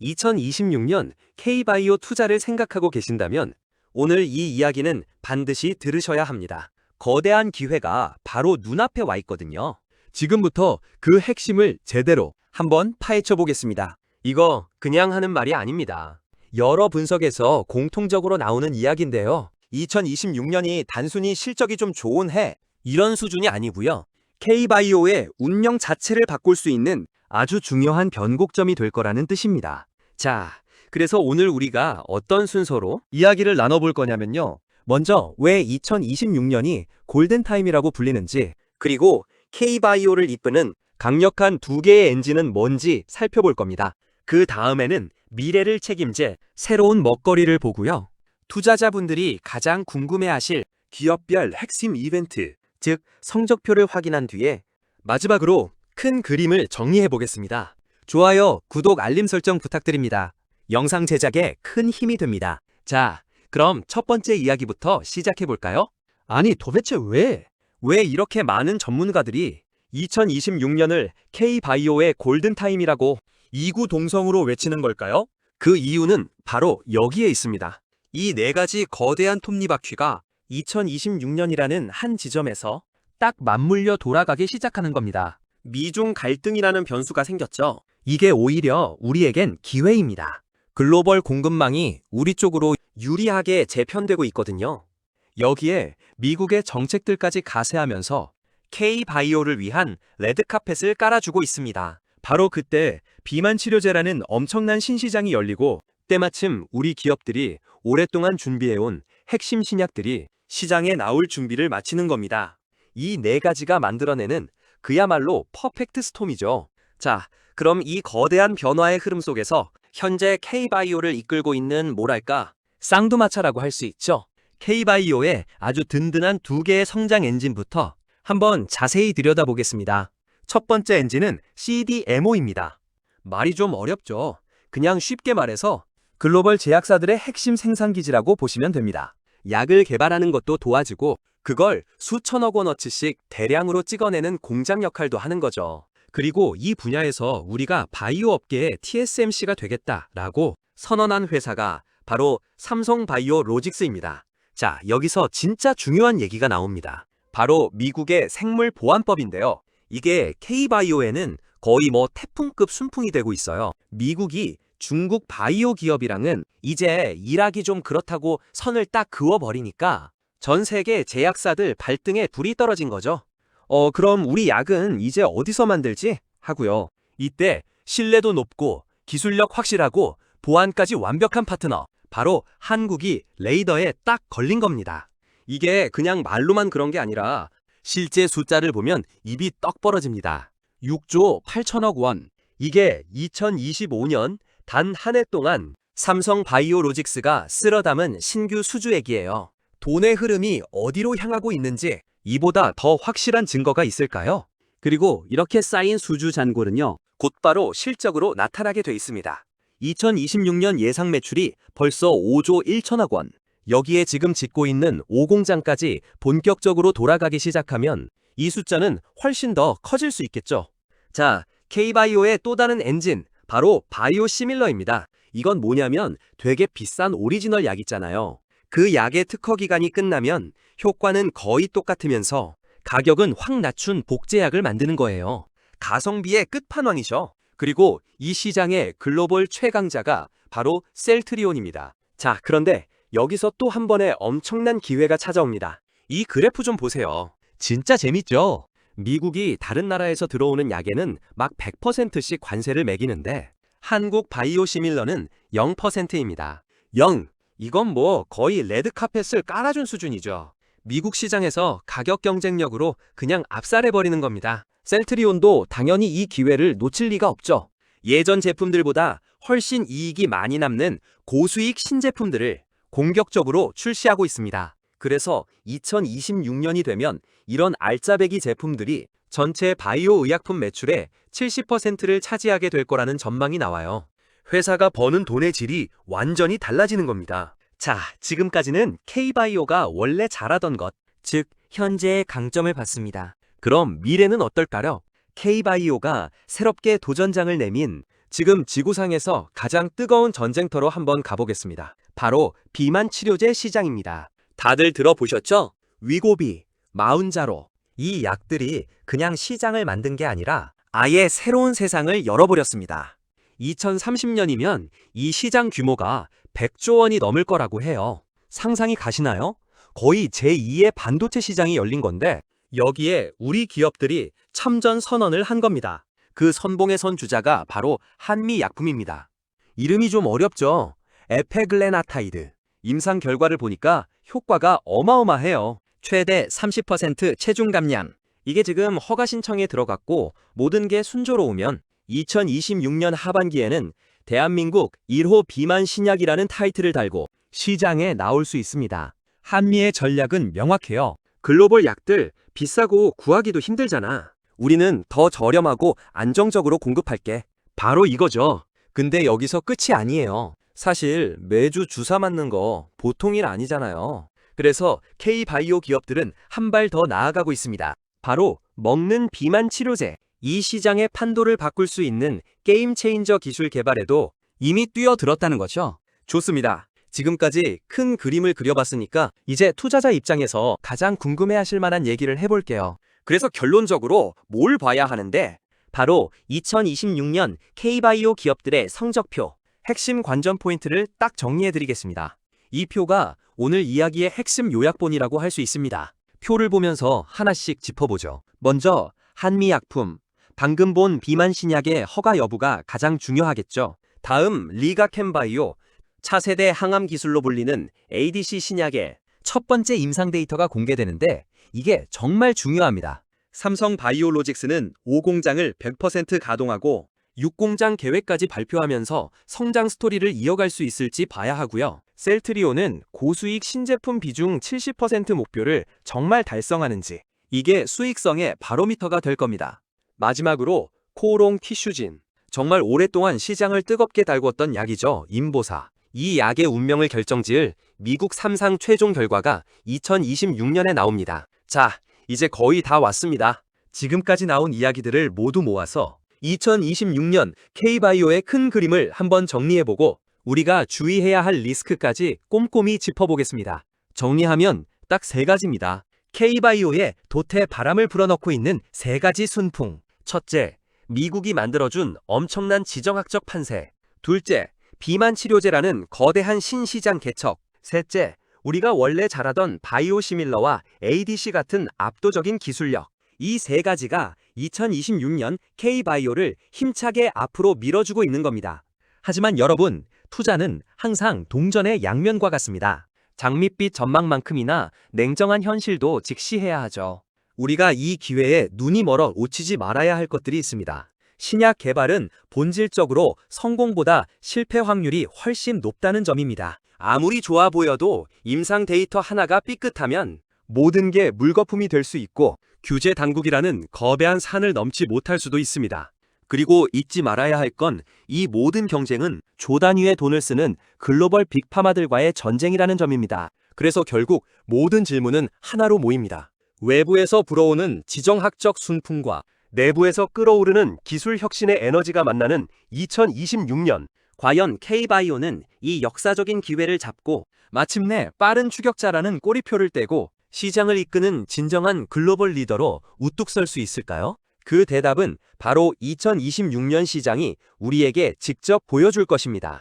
2026년 K바이오 투자를 생각하고 계신다면 오늘 이 이야기는 반드시 들으셔야 합니다. 거대한 기회가 바로 눈앞에 와 있거든요. 지금부터 그 핵심을 제대로 한번 파헤쳐 보겠습니다. 이거 그냥 하는 말이 아닙니다. 여러 분석에서 공통적으로 나오는 이야기인데요. 2026년이 단순히 실적이 좀 좋은 해, 이런 수준이 아니고요. K바이오의 운명 자체를 바꿀 수 있는 아주 중요한 변곡점이 될 거라는 뜻입니다. 자, 그래서 오늘 우리가 어떤 순서로 이야기를 나눠볼 거냐면요. 먼저 왜 2026년이 골든타임이라고 불리는지, 그리고 K바이오를 이끄는 강력한 두 개의 엔진은 뭔지 살펴볼 겁니다. 그 다음에는 미래를 책임질 새로운 먹거리를 보고요. 투자자분들이 가장 궁금해하실 기업별 핵심 이벤트, 즉 성적표를 확인한 뒤에 마지막으로 큰 그림을 정리해 보겠습니다. 좋아요, 구독, 알림 설정 부탁드립니다. 영상 제작에 큰 힘이 됩니다. 자, 그럼 첫 번째 이야기부터 시작해 볼까요? 아니, 도대체 왜 이렇게 많은 전문가들이 2026년을 K바이오의 골든타임이라고 이구동성으로 외치는 걸까요? 그 이유는 바로 여기에 있습니다. 이 네 가지 거대한 톱니바퀴가 2026년이라는 한 지점에서 딱 맞물려 돌아가기 시작하는 겁니다. 미중 갈등이라는 변수가 생겼죠. 이게 오히려 우리에겐 기회입니다. 글로벌 공급망이 우리 쪽으로 유리하게 재편되고 있거든요. 여기에 미국의 정책들까지 가세하면서 K바이오를 위한 레드카펫을 깔아주고 있습니다. 바로 그때 비만 치료제라는 엄청난 신시장이 열리고 때마침 우리 기업들이 오랫동안 준비해온 핵심 신약들이 시장에 나올 준비를 마치는 겁니다. 이 네 가지가 만들어내는 그야말로 퍼펙트 스톰이죠. 자, 그럼 이 거대한 변화의 흐름 속에서 현재 K바이오를 이끌고 있는 뭐랄까 쌍두마차라고 할 수 있죠. K바이오의 아주 든든한 두 개의 성장 엔진부터 한번 자세히 들여다보겠습니다. 첫 번째 엔진은 CDMO입니다. 말이 좀 어렵죠. 그냥 쉽게 말해서 글로벌 제약사들의 핵심 생산기지라고 보시면 됩니다. 약을 개발하는 것도 도와주고 그걸 수천억 원어치씩 대량으로 찍어내는 공장 역할도 하는 거죠. 그리고 이 분야에서 우리가 바이오 업계의 TSMC가 되겠다라고 선언한 회사가 바로 삼성바이오로직스입니다. 자, 여기서 진짜 중요한 얘기가 나옵니다. 바로 미국의 생물보안법인데요. 이게 K바이오에는 거의 태풍급 순풍이 되고 있어요. 미국이 중국 바이오 기업이랑은 이제 일하기 좀 그렇다고 선을 딱 그어버리니까 전 세계 제약사들 발등에 불이 떨어진 거죠. 그럼 우리 약은 이제 어디서 만들지? 하고요. 이때 신뢰도 높고 기술력 확실하고 보안까지 완벽한 파트너, 바로 한국이 레이더에 딱 걸린 겁니다. 이게 그냥 말로만 그런 게 아니라 실제 숫자를 보면 입이 떡 벌어집니다. 6조 8천억 원. 이게 2025년 단 한 해 동안 삼성바이오로직스가 쓸어 담은 신규 수주액이에요. 돈의 흐름이 어디로 향하고 있는지 이보다 더 확실한 증거가 있을까요? 그리고 이렇게 쌓인 수주 잔고는요, 곧바로 실적으로 나타나게 돼 있습니다. 2026년 예상 매출이 벌써 5조 1천억 원. 여기에 지금 짓고 있는 5공장까지 본격적으로 돌아가기 시작하면 이 숫자는 훨씬 더 커질 수 있겠죠. 자, K바이오의 또 다른 엔진, 바로 바이오시밀러입니다. 이건 뭐냐면 되게 비싼 오리지널 약 있잖아요. 그 약의 특허 기간이 끝나면 효과는 거의 똑같으면서 가격은 확 낮춘 복제약을 만드는 거예요. 가성비의 끝판왕이죠. 그리고 이 시장의 글로벌 최강자가 바로 셀트리온입니다. 자, 그런데 여기서 또 한 번의 엄청난 기회가 찾아옵니다. 이 그래프 좀 보세요. 진짜 재밌죠? 미국이 다른 나라에서 들어오는 약에는 막 100%씩 관세를 매기는데 한국 바이오시밀러는 0%입니다. 0. 이건 거의 레드카펫을 깔아준 수준이죠. 미국 시장에서 가격 경쟁력으로 그냥 압살해버리는 겁니다. 셀트리온도 당연히 이 기회를 놓칠 리가 없죠. 예전 제품들보다 훨씬 이익이 많이 남는 고수익 신제품들을 공격적으로 출시하고 있습니다. 그래서 2026년이 되면 이런 알짜배기 제품들이 전체 바이오 의약품 매출의 70%를 차지하게 될 거라는 전망이 나와요. 회사가 버는 돈의 질이 완전히 달라지는 겁니다. 자, 지금까지는 K바이오가 원래 잘하던 것, 즉 현재의 강점을 봤습니다. 그럼 미래는 어떨까요? K바이오가 새롭게 도전장을 내민 지금 지구상에서 가장 뜨거운 전쟁터로 한번 가보겠습니다. 바로 비만 치료제 시장입니다. 다들 들어보셨죠? 위고비, 마운자로. 이 약들이 그냥 시장을 만든 게 아니라 아예 새로운 세상을 열어버렸습니다. 2030년이면 이 시장 규모가 100조 원이 넘을 거라고 해요. 상상이 가시나요? 거의 제2의 반도체 시장이 열린 건데 여기에 우리 기업들이 참전 선언을 한 겁니다. 그 선봉의 선주자가 바로 한미약품입니다. 이름이 좀 어렵죠? 에페글레나타이드. 임상 결과를 보니까 효과가 어마어마해요. 최대 30% 체중 감량. 이게 지금 허가 신청에 들어갔고 모든 게 순조로우면 2026년 하반기에는 대한민국 1호 비만 신약이라는 타이틀을 달고 시장에 나올 수 있습니다. 한미의 전략은 명확해요. 글로벌 약들 비싸고 구하기도 힘들잖아. 우리는 더 저렴하고 안정적으로 공급할게. 바로 이거죠. 근데 여기서 끝이 아니에요. 사실 매주 주사 맞는 거 보통 일 아니잖아요. 그래서 K바이오 기업들은 한 발 더 나아가고 있습니다. 바로 먹는 비만 치료제. 이 시장의 판도를 바꿀 수 있는 게임 체인저 기술 개발에도 이미 뛰어들었다는 거죠. 좋습니다. 지금까지 큰 그림을 그려봤으니까 이제 투자자 입장에서 가장 궁금해하실 만한 얘기를 해볼게요. 그래서 결론적으로 뭘 봐야 하는데 바로 2026년 K바이오 기업들의 성적표, 핵심 관전 포인트를 딱 정리해드리겠습니다. 이 표가 오늘 이야기의 핵심 요약본이라고 할 수 있습니다. 표를 보면서 하나씩 짚어보죠. 먼저 한미약품, 방금 본 비만 신약의 허가 여부가 가장 중요하겠죠. 다음 리가캠바이오, 차세대 항암 기술로 불리는 ADC 신약의 첫 번째 임상 데이터가 공개되는데 이게 정말 중요합니다. 삼성바이오로직스는 5공장을 100% 가동하고 6공장 계획까지 발표하면서 성장 스토리를 이어갈 수 있을지 봐야 하고요. 셀트리온은 고수익 신제품 비중 70% 목표를 정말 달성하는지 이게 수익성의 바로미터가 될 겁니다. 마지막으로 코오롱 티슈진, 정말 오랫동안 시장을 뜨겁게 달궜던 약이죠. 임보사. 이 약의 운명을 결정지을 미국 3상 최종 결과가 2026년에 나옵니다. 자, 이제 거의 다 왔습니다. 지금까지 나온 이야기들을 모두 모아서 2026년 K바이오의 큰 그림을 한번 정리해보고 우리가 주의해야 할 리스크까지 꼼꼼히 짚어보겠습니다. 정리하면 딱 3가지입니다. K바이오의 돛에 바람을 불어넣고 있는 3가지 순풍. 첫째, 미국이 만들어준 엄청난 지정학적 판세. 둘째, 비만 치료제라는 거대한 신시장 개척. 셋째, 우리가 원래 잘하던 바이오시밀러와 ADC 같은 압도적인 기술력. 이 3가지가 2026년 K바이오를 힘차게 앞으로 밀어주고 있는 겁니다. 하지만 여러분, 투자는 항상 동전의 양면과 같습니다. 장밋빛 전망만큼이나 냉정한 현실도 직시해야 하죠. 우리가 이 기회에 눈이 멀어 놓치지 말아야 할 것들이 있습니다. 신약 개발은 본질적으로 성공보다 실패 확률이 훨씬 높다는 점입니다. 아무리 좋아 보여도 임상 데이터 하나가 삐끗하면 모든 게 물거품이 될 수 있고 규제 당국이라는 거대한 산을 넘지 못할 수도 있습니다. 그리고 잊지 말아야 할 건 이 모든 경쟁은 조 단위의 돈을 쓰는 글로벌 빅파마들과의 전쟁이라는 점입니다. 그래서 결국 모든 질문은 하나로 모입니다. 외부에서 불어오는 지정학적 순풍과 내부에서 끓어오르는 기술 혁신의 에너지가 만나는 2026년. 과연 K바이오는 이 역사적인 기회를 잡고 마침내 빠른 추격자라는 꼬리표를 떼고 시장을 이끄는 진정한 글로벌 리더로 우뚝 설 수 있을까요? 그 대답은 바로 2026년 시장이 우리에게 직접 보여줄 것입니다.